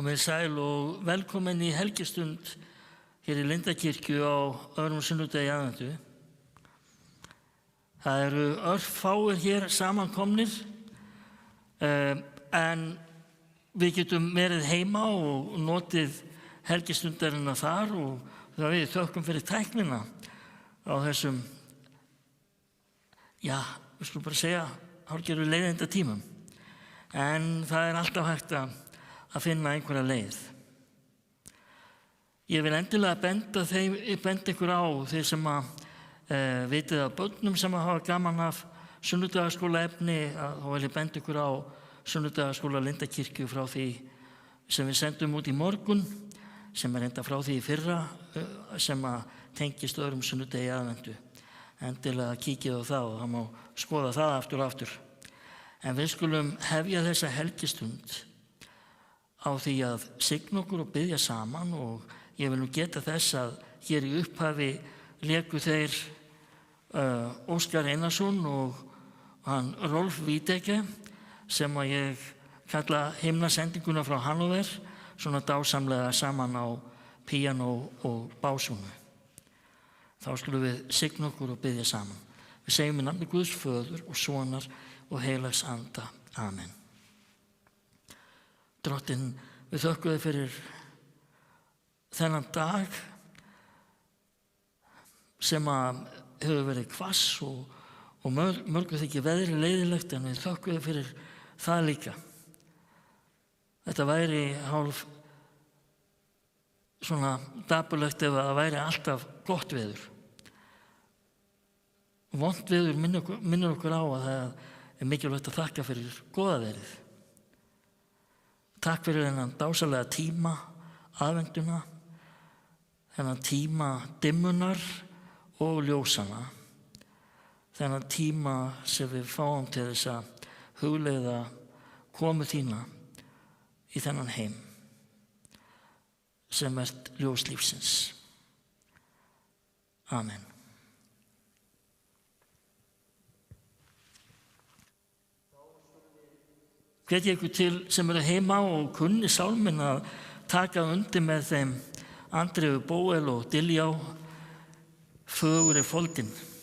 Komið sæl og velkomin í helgistund hér í Lindakirkju á öðrum sunnudegi aðventu. Það eru örfáir hér samankomnir, en við getum verið heima og notið helgistundarinnar þar og það við þökkum fyrir tæknina á þessum, við skulum bara segja, hálfgerðu leiðinda tímum. En það er alltaf hægt að finna einhverja leið. Ég vil endilega benda ykkur á þeir sem vitið af börnum sem hafa gaman af sunnudagaskólaefni, þá vil ég benda ykkur á sunnudagaskóla Lindakirkju frá því sem við sendum út í morgun, sem enda frá því í fyrra, sem tengist öðrum sunnudegi aðventu. Endilega kíkið á það og það má skoða það aftur og aftur. En við skulum hefja þessa helgistund á því að signa okkur og biðja saman, og ég vil nú geta þess að hér í upphafi léku þeir Óskar Einarsson og hann Rolf Vídeke, sem að ég kalla himnasendinguna frá Hannover, svona dásamlega saman á píanó og básúnu. Þá skulum við signa okkur og biðja saman. Við segjum í nafni Guðs Föður og Sonar og Heilags Anda. Amen. Drottinn, við þökkum þér fyrir þennan dag sem hefur verið hvass og mörgu þykir veðri leiðilegt, en við þökkum þér fyrir það líka. Þetta væri hálf svona dapurlegt ef það væri alltaf gott veður. Vont veður minnir okkur á að það er mikilvægt að þakka fyrir góða veðrið. Takk fyrir þennan dásalega tíma aðventuna, þennan tíma dimmunar og ljósana, þennan tíma sem við fáum til þess að hugleiða komu þína í þennan heim sem ljós lífsins. Amen. Hvet ég ykkur til sem eru heima og kunni sálminn að taka undir með þeim Andreu Bóel og Diljá, Fögur er foldinn. Himinn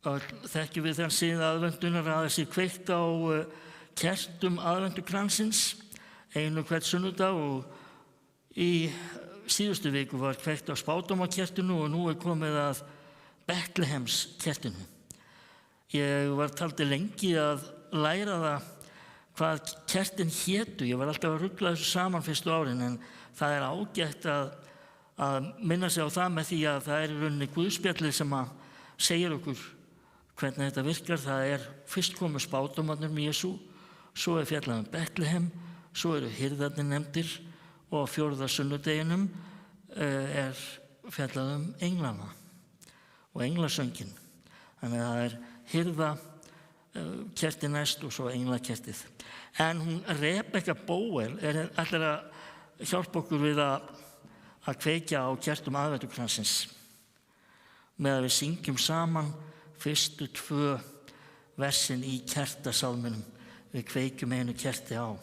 þekkjum við þann sið aðventunnar að þessi kveikt á kertum aðventukransins einu hvern sunnudag og í síðustu viku var kveikt á spádómakertinu og nú komið að Betlehems kertinu. Ég var taldi lengi að læra það hvað kertin hétu. Ég var alltaf að rugla þessu saman fyrstu árin en það er ágætt að minna sig á það með því að það er í rauninni Guðspjallið sem að segir okkur hvernig þetta virkar. Það fyrst komu spádómarnir með Jesú, svo fjallað Betlehem, svo eru hirðarnir nefndir og á 4. sunnudeginum fjallað englana og englasöngin. Þannig að það hirða kerti næst og svo englakertið. En hún Rebekka Bóel ætlar að hjálpa okkur við að kveikja á kertum aðventukransins með að við syngjum saman fyrstu 2 versin í kertasálminum. Við kveikjum einu kerti á.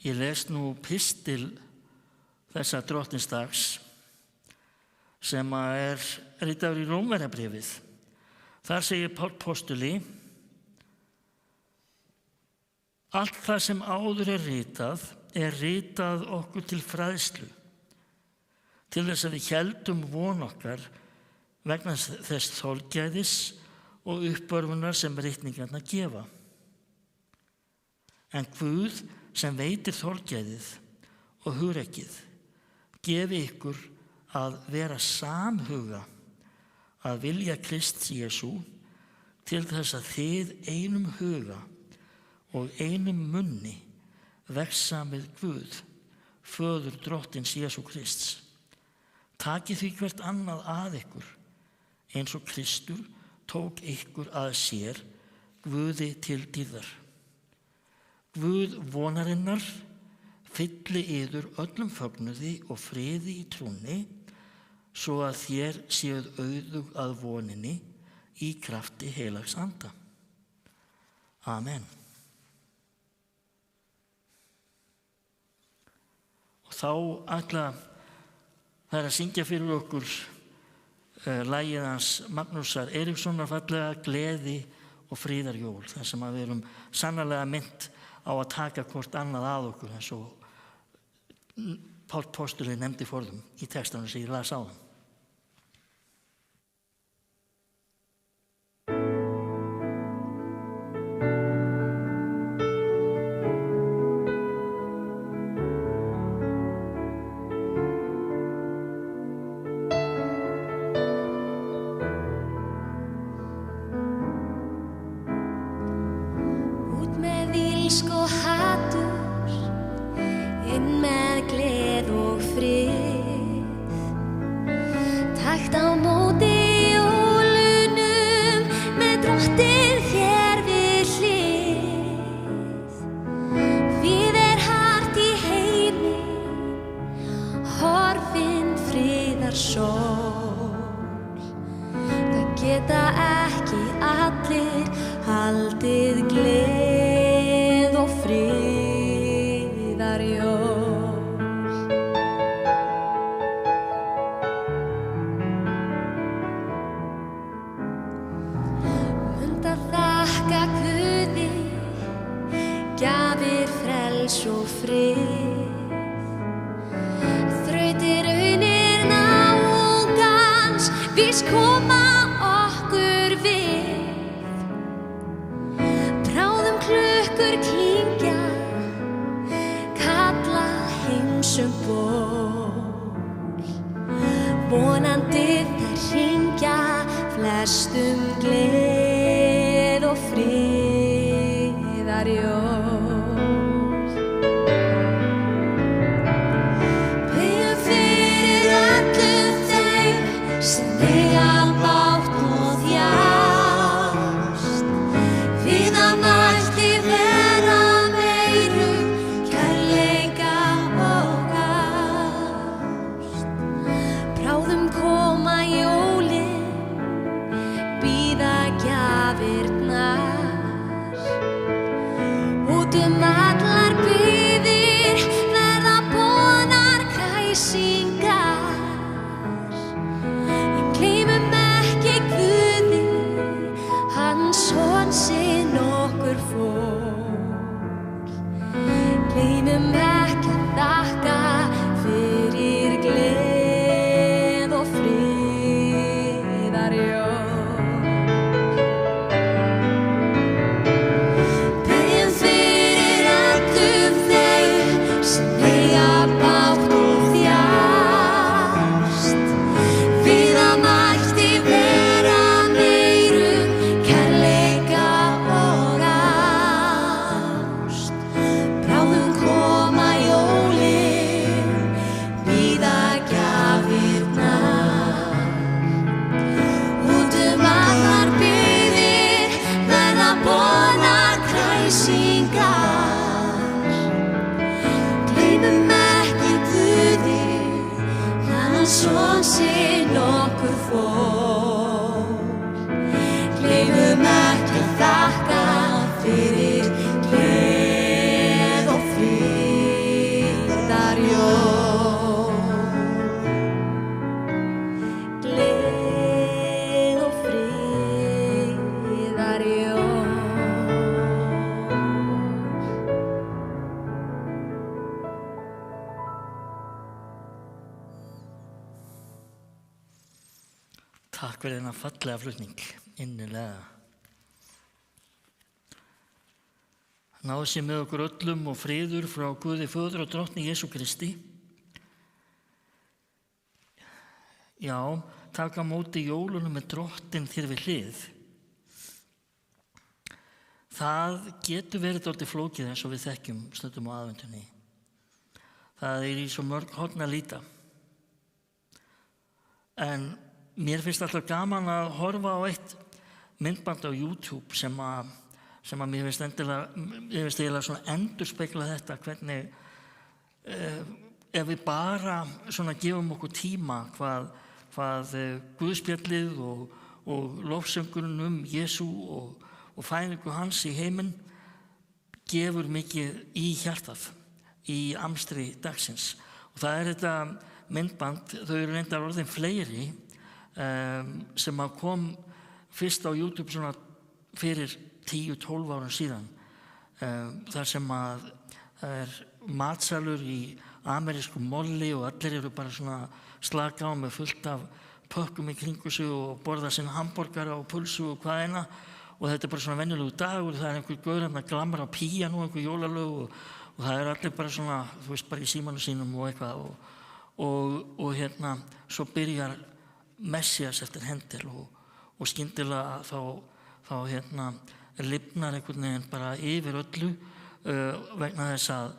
Ég les nú pistil þessa Drottinsdags sem ritaður í Rómverjabréfið. Þar segir Páll postuli: allt það sem áður ritað okkur til fræðslu, til þess að við héldum von okkar vegna þess þolgæðis og uppörfunar sem ritningarnar gefa. En Guð sem veitir þolgæðið og hugrekkið gefi ykkur að vera samhuga að vilja Krists Jesú til þess að þið einum huga og einum munni vexa með Guð, föður Drottins Jesú Krists. Takið því hvert annað að ykkur, eins og Kristur tók ykkur að sér, Guði til dýrðar. Guð vonarinnar fylli yður öllum fögnuði og friði í trúnni, svo að þér séuð auðug að voninni í krafti heilags anda. Amen. Og þá ætla þær að syngja fyrir okkur lagið hans Magnúsar Eiríkssonar fallega Gleði og friðarjól, þar sem við erum sannarlega minnt á að taka hvort annað að okkur, eins og Páll postuli nefndi forðum í textanum sem ég las áðan. Geta ekki allir haldið gleð og þakka Guði, gjafir frels og frið. Þrautir unir náungans, víst koma okkur við. Bráðum klukkur klingja, kalla heimsum ból. Vonandi þær hringja flestum gleð og friðarjól. Biðjum fyrir öllum þeim sem eiga bágt og þjást. Við að mætti vera meiru kærleika og ást. Bráðum koma jólin, bíða gjafirnar. Út allar byggðir verða boðnar kræsingar. En gleymum ekki Guði, hans son sinn okkur fól. Gleymum ekki að þakka fyrir gleð og friðarjól. Biðjum fyrir öllum þeim sem eiga bágt og þjást. Við að mætti vera meiru kærleika og ást. Bráðum koma jólin, bíða gjafirnar. Út allar byggðir verða boðnar kræsingar. Gleymum ekki Guði, hans son sinn okkur fól. Gleymum ekki að þakka fyrir gleð og friðarjól. Gleð og friðarjól. Takk fyrir þennan fallega flutning, innilega. Náðu sé með okkur öllum og friður frá Guði Föður og Drottni Jesú Kristi. Já, taka á móti jólunum með Drottinn þér við hlið. Það getur verið dálítið flókið eins og við þekkjum stundum á aðventunni. Það er í svo mörg horn að líta. En mér finnst alltaf gaman að horfa á eitt myndband á YouTube sem að mér finnst eiginlega svona endurspegla þetta, hvernig ef við bara svona gefum okkur tíma hvað Guðspjallið og lofsöngurinn Jesú og fæðingu hans í heiminn gefur mikið í hjartað í amstri dagsins. Og það er þetta myndband, þau eru reyndar orðin fleiri, sem að kom fyrst á YouTube svona fyrir 10-12 árum síðan, þar sem að það er matsalur í amerísku molli og allir eru bara svona slaka á með fullt af pökkum í kringu sig og borða sinn hamborgara og pulsu og hvað eina, og þetta er bara svona venjulegu dagur. Það er einhver gaur að glamra á píanó, einhver jólalög og það er allir bara svona, þú veist, bara í símanum sínum og eitthvað og svo byrjar Messias eftir Händel og skyndilega þá lifnar einhvern veginn bara yfir öllu vegna þess að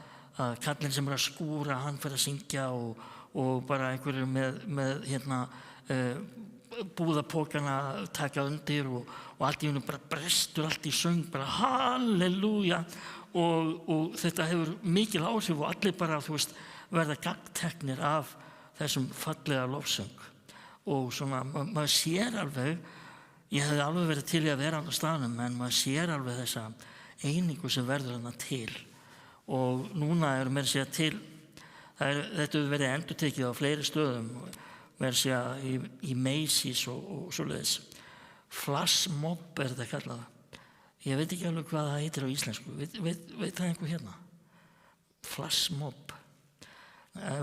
kallinn sem er að skúra, hann fer að syngja og bara einhverjir með búðapókana taka undir og allt í einu bara brestur allt í söng, bara halleluja og þetta hefur mikil áhrif og allir bara, þú veist, verða gagnteknir af þessum fallega lofsöng. Og svona, maður sér alveg, ég hefði alveg verið til í að vera á staðnum, en maður sér alveg þessa einingu sem verður þarna til. Og núna er meira að segja til, þetta hefur verið endurtekið á fleiri stöðum, meira að segja í Macy's og svoleiðis. Flashmob er þetta kallað Ég veit ekki alveg hvað það heitir á íslensku. Veit það einhver hérna? Flashmob.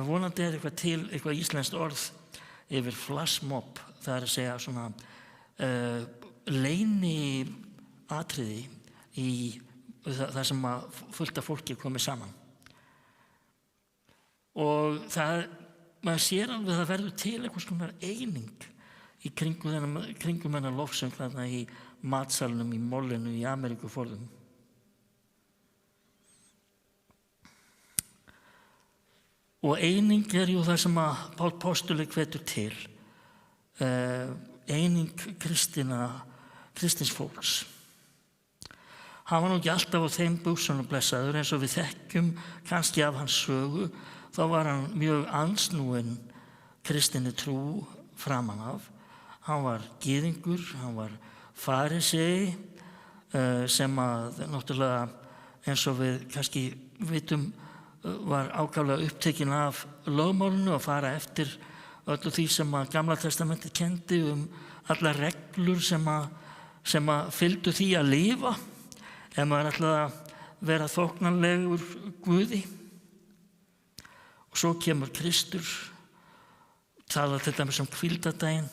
Vonandi eitthvað íslenskt orð yfir flashmob. Það að segja svona leyni atriði í það sem að fullt af fólki komið saman. Og maður sér alveg að það verður til einhvers konar eining í kringum þennan lofsöng þarna í matsalnum í mollinu í Ameríkuforðum. Og eining jú það sem að Páll postuli hvetur til. Eining kristins fólks. Hann var nú ekki alltaf á þeim buxunum blessaður eins og við þekkjum kannski af hans sögu. Þá var hann mjög andsnúinn kristinni trú framan af. Hann var gyðingur, hann var farisei sem að náttúrulega eins og við kannski vitum var ákaflega upptekinn af lögmálinu að fara eftir öllu því sem að Gamla testamentið kenndi allar reglur sem að fylgdu því að lifa ef maður ætlaði að vera þóknanlegur Guði. Og svo kemur Kristur, talar til dæmis hvíldardaginn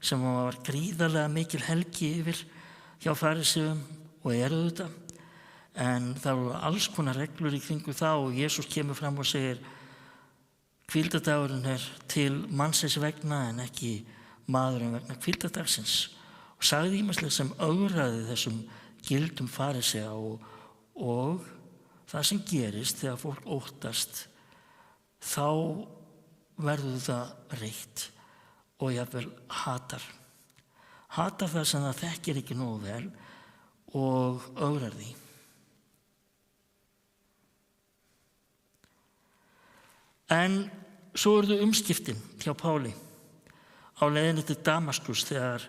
sem var gríðarlega mikil helgi yfir hjá fariseum og auðvitað. En það voru alls konar reglur í kringu það og Jesús kemur fram og segir hvíldardagurinn til mannsins vegna en ekki maðurinn vegna hvíldardagsins. Og sagði ýmislegt sem ögraði þessum gildum farisea og það sem gerist þegar fólk óttast þá verður það reitt og jafnvel hatar það sem það þekkir ekki nógu vel og ögrar því. En svo eru þau umskiptin hjá Páli á leiðinni til Damaskus þegar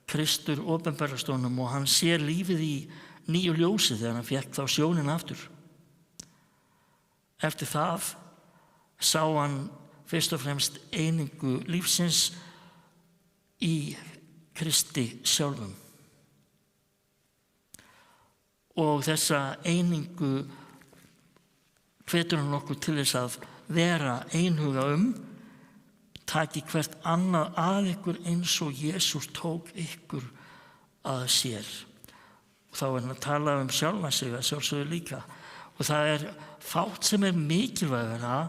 Kristur opinberast honum og hann sér lífið í nýju ljósi þegar hann fékk þá sjónin aftur. Eftir það sá hann fyrst og fremst einingu lífsins í Kristi sjálfum. Og þessa einingu hvetur hann okkur til þess að vera einhuga taki hvert annað að ykkur eins og Jesús tók ykkur að sér. Og þá hann að tala sjálfan sig að sjálfsögðu líka. Og það fátt sem mikilvægara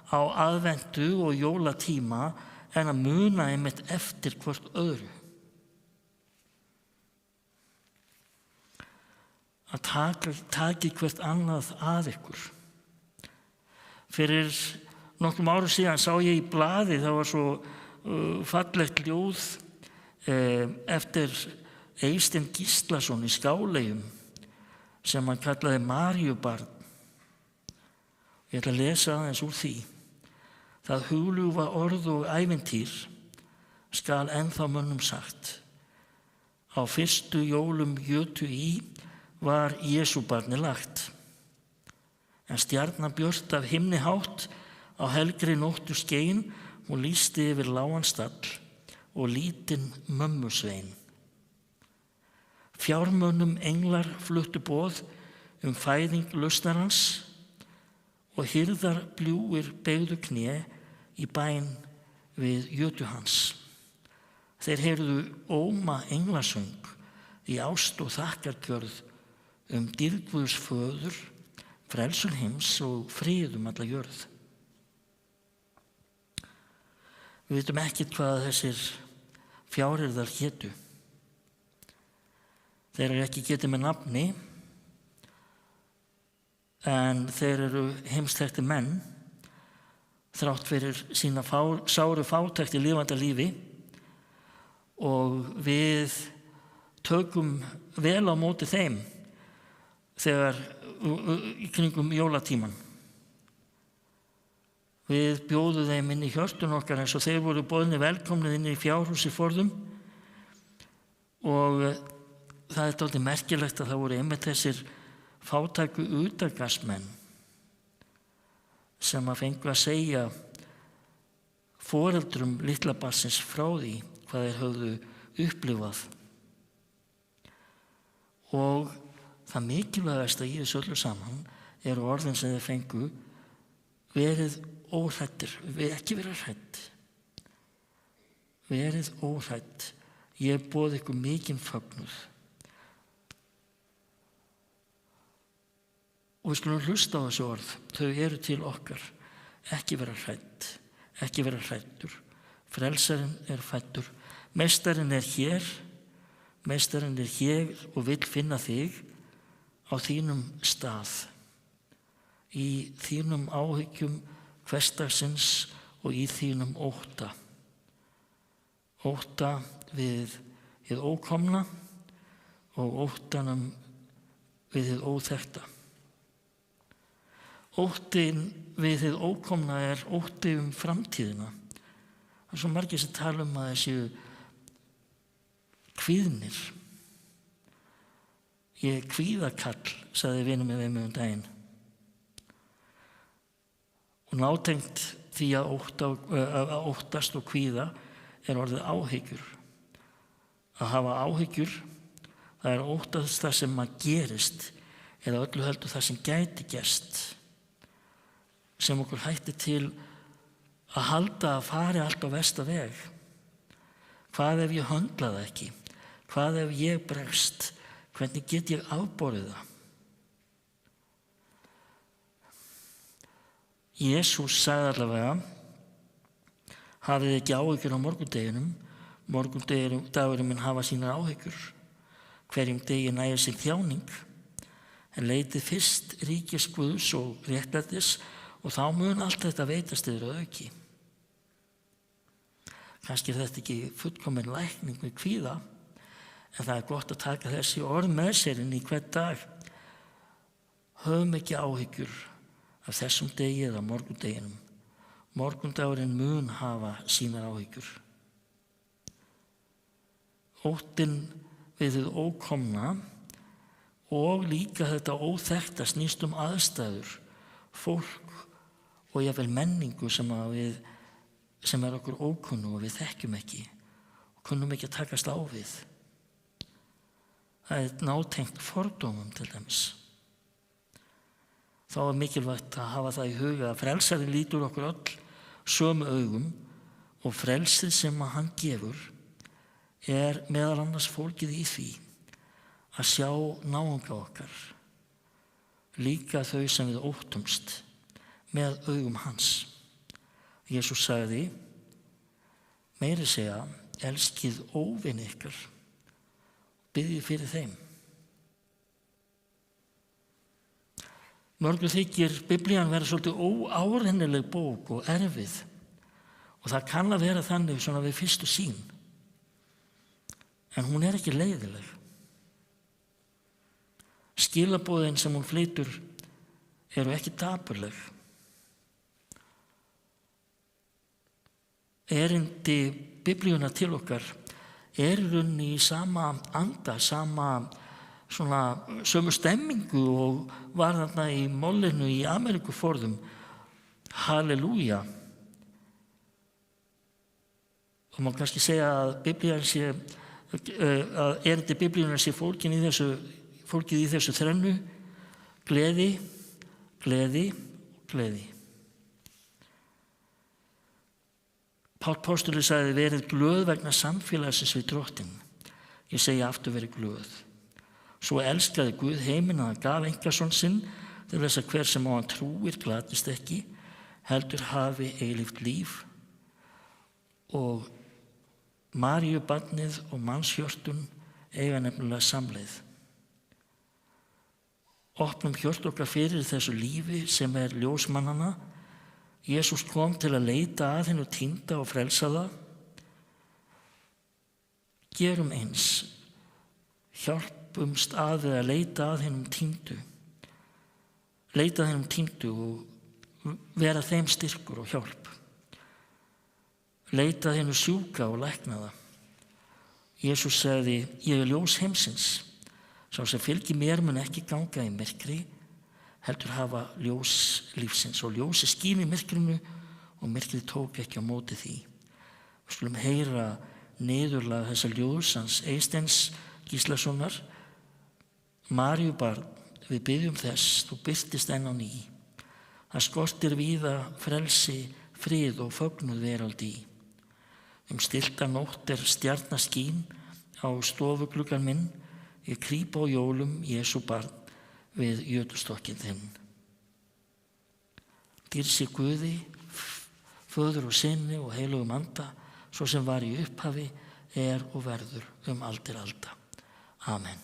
á aðventu og jólatíma en að muna einmitt eftir hvort öðru. Að taki hvert annað að ykkur. Fyrir nokkrum árum síðan sá ég í blaði, það var svo fallegt ljóð eftir Eystein Gíslason í Skáleyjum sem hann kallaði Maríubarn. Ég ætla að lesa aðeins úr því. Það hugljúfa orð og ævintýr skal ennþá mönnum sagt. Á fyrstu jólum jötu í var Jesúbarni lagt. En stjarna björt af himni hátt á helgri nóttu skein og lýsti yfir lágan stall og lítinn mömmusvein. Fjármönnum englar fluttu boð fæðing lausnarans og hirðar bljúgir beygðu kné í bæn við jötu hans. Þeir heyrðu óma englasöng í ást og þakkargjörð dýrð Guðs föður, frelsun heims og frið alla jörð. Við vitum ekkert hvað þessir fjárhirðar hétu. Þeir eru ekki getið með nafni, en þeir eru heimsþekktir menn, þrátt fyrir sína sáru fátækt í lifanda lífi, og við tökum vel á móti þeim þegar í kringum jólatíman. Við bjóðum þeim inn í hjörtun okkar eins og þeir voru boðnir velkomnir inn í fjárhúsi forðum, og það er dálítið merkilegt að það voru einmitt þessir fátæku utangarðsmenn sem að fengu að segja foreldrum litla barnsins frá því hvað þeir höfðu upplifað. Og það mikilvægasta í þessu öllu saman eru orðin sem þeir fengu: verið óhræddir, ekki vera hrædd. Verið óhrædd, ég boð ykkur mikinn fögnuð. Og við skulum hlusta á þessu orð, þau eru til okkar. Ekki vera hrædd, ekki vera hræddur. Frelsarinn er fæddur, meistarinn er hér og vill finna þig á þínum stað, í þínum áhyggjum hversdagsins og í þínum ótta. Ótta við hið ókomna og óttanum við hið óþekkta. Óttin við hið ókomna er ótti framtíðina. Það er svo margir sem tala að þeir séu kvíðnir. Ég er kvíðakall, sagði vinur minn við mig daginn. Og nátengt því að óttast og kvíða er orðið áhyggjur. Að hafa áhyggjur, það er óttast það sem gerist, eða öllu heldur það sem gæti gerst, sem okkur hættir til að halda að fari allt á versta veg. Hvað ef ég höndla það ekki? Hvað ef ég bregst? Hvernig get ég afborið það? Jesús sagði allavega: hafið ekki áhyggjur á morgundeginum, morgundagurinn mun hafa sínar áhyggjur. Hverjum degi nægir sig þjáning, en leitið fyrst ríkis Guðs og réttlætis, og þá mun allt þetta veitast yfir að auki. Kannski er þetta ekki fullkomin lækning við kvíða, en það er gott að taka þessi orð með sér inn í hvern dag. Höfum ekki áhyggjur af þessum degi eða morgundeginum. Morgundagurinn mun hafa sínar áhyggjur. Óttinn við hið ókomna og líka þetta óþekkta snýst aðstæður, fólk og jafnvel menningu sem er okkur ókunnu og við þekkjum ekki og kunnum ekki að takast á við. Það er nátengt fordómum til dæmis. Þá er mikilvægt að hafa það í huga að frelsarinn lítur okkur öll sömu augum og frelsið sem hann gefur er meðal annars fólgið í því að sjá náunga okkar, líka þau sem við óttumst, með augum hans. Jesús sagði: meiri segja, elskið óvini ykkar, biðjið fyrir þeim. Mörgum þykir Biblían vera svolítið óárennileg bók og erfið, og það kann að vera þannig svona við fyrstu sýn, en hún er ekki leiðileg. Skilaboðin sem hún flytur eru ekki dapurleg. Erindi Biblíuna til okkar er í rauninni í sama anda, sömu stemmingu og var þarna í mollinu í Ameríkuforðum. Halleluja. Og má kannski segja að erindi Biblíuna sé fólkið í þessu þrennu: gleði, gleði og gleði. Páll postuli sagði: verið glöð vegna samfélagsins við Drottinn. Ég segi aftur, verið glöð. Svo elskaði Guð heiminn að hann gaf einkason sinn til þess að hver sem á hann trúir glatist ekki, heldur hafi eilíft líf. Og Maríu barnið og mannshjörtun eiga nefnilega samleið. Opnum hjört okkar fyrir þessu lífi sem er ljósmannana. Jesús kom til að leita að hennu týnda og frelsa það. Gerum eins, hjálpumst að við að leita að hennum týndu. Leita að hennum týndu og vera þeim styrkur og hjálp. Leita að hennu sjúka og lækna það. Jesús sagði: ég er ljós heimsins. Sá sem fylgir mér mun ekki ganga í myrkri, heldur hafa ljós lífsins. Og ljósið skín í myrkrinu og myrkrið tók ekki á móti því. Við skulum heyra niðurlag þessa ljóðs hans Eysteins Gíslasonar Maríubarn, við biðjum þess, þú birtist enn á ný. Það skortir víða frelsi, frið og fögnuð veröld í. Stillta nótt stjarnaskín á stofugluggan minn, ég krýp á jólum Jesú barn við jötustokkin þinn. Dýr sé Guði, Föður og Syni og heilugum anda, svo sem var í upphafi, og verður aldir alda. Amen.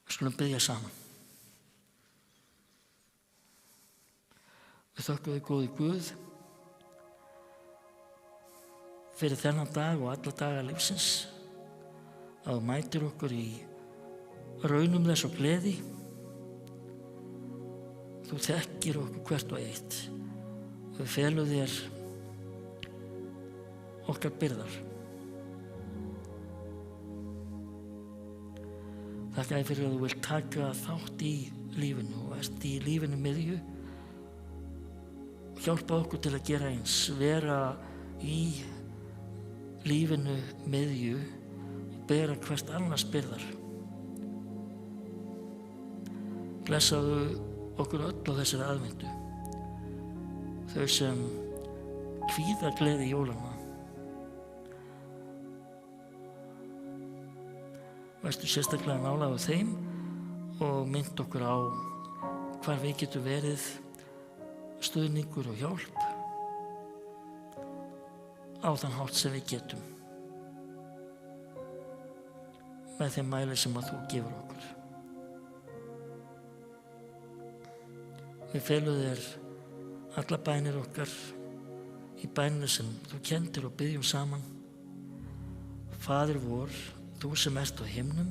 Við skulum biðja saman. Við þökkum þig, góði Guð, fyrir þennan dag og alla daga lífsins, að þú mætir okkur í raunum þess og gleði. Þú þekkir okkur hvert og eitt. Við felum þér okkar byrðar. Þakka þér fyrir að þú vilt taka þátt í lífinu og ert í lífinu miðju. Hjálpa okkur til að gera eins, vera í lífinu miðju og bera hvert annars byrðar. Blessaðu okkur öll á þessari aðvendu, þau sem kvíða gleði jólanna. Vertu sérstaklega nálægur þeim og mynd okkur á hvar við getum verið stuðningur og hjálp á þann hátt sem við getum með þeim mæli sem að þú gefur okkur. Við felum þér alla bænir okkar í bæninu sem þú kenndir og biðjum saman. Faðir vor, þú sem ert á himnum,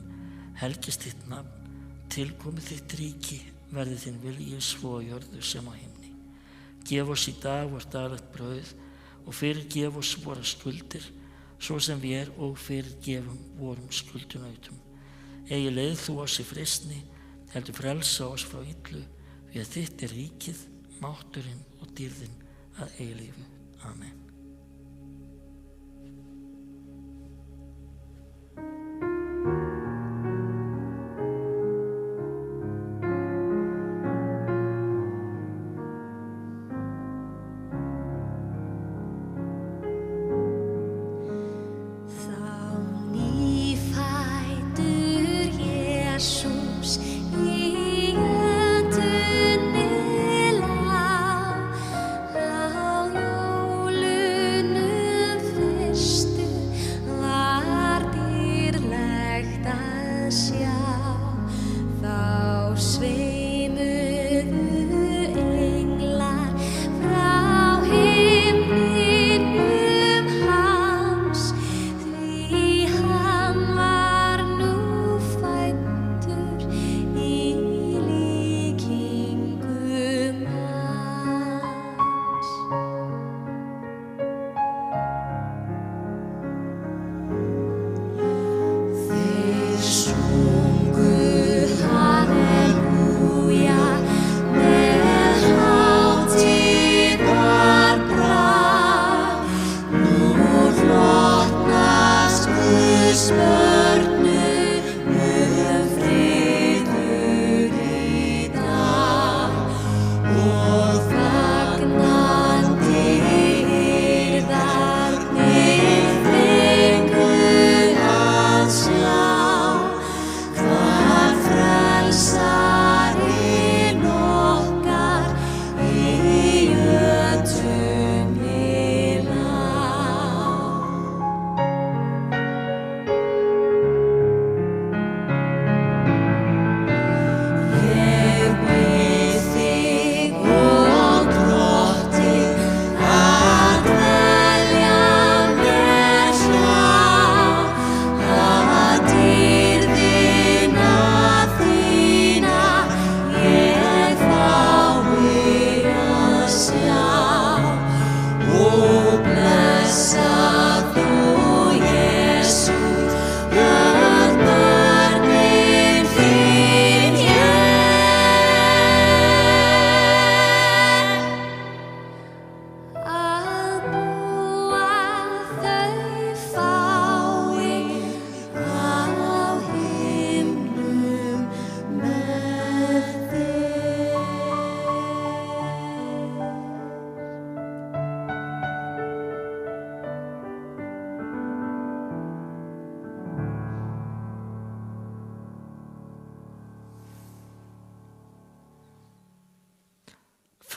helgist þitt nafn, tilkomið þitt ríki, verði þinn vilji svo á jörðu sem á himni. Gef oss í dag vort daglegt brauð og fyrirgef oss vorar skuldir, svo sem við og fyrirgefum vorum skuldunautum. Eigi leið þú oss í freistni, heldur frelsa oss frá illu, því að þitt ríkið, mátturinn og dýrðin að eilífu. Amen. Jólum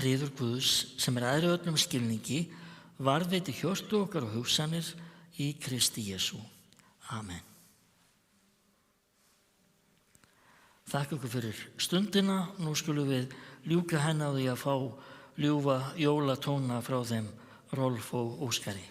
friður Guðs sem æðri öllum skilningi varðveiti hjörtu okkar og hugsanir í Kristi Jesú. Amen. Þakka ykkur fyrir stundina. Nú skulum við ljúka henni á því að fá ljúfa jólatóna frá þeim Rolf og Óskari.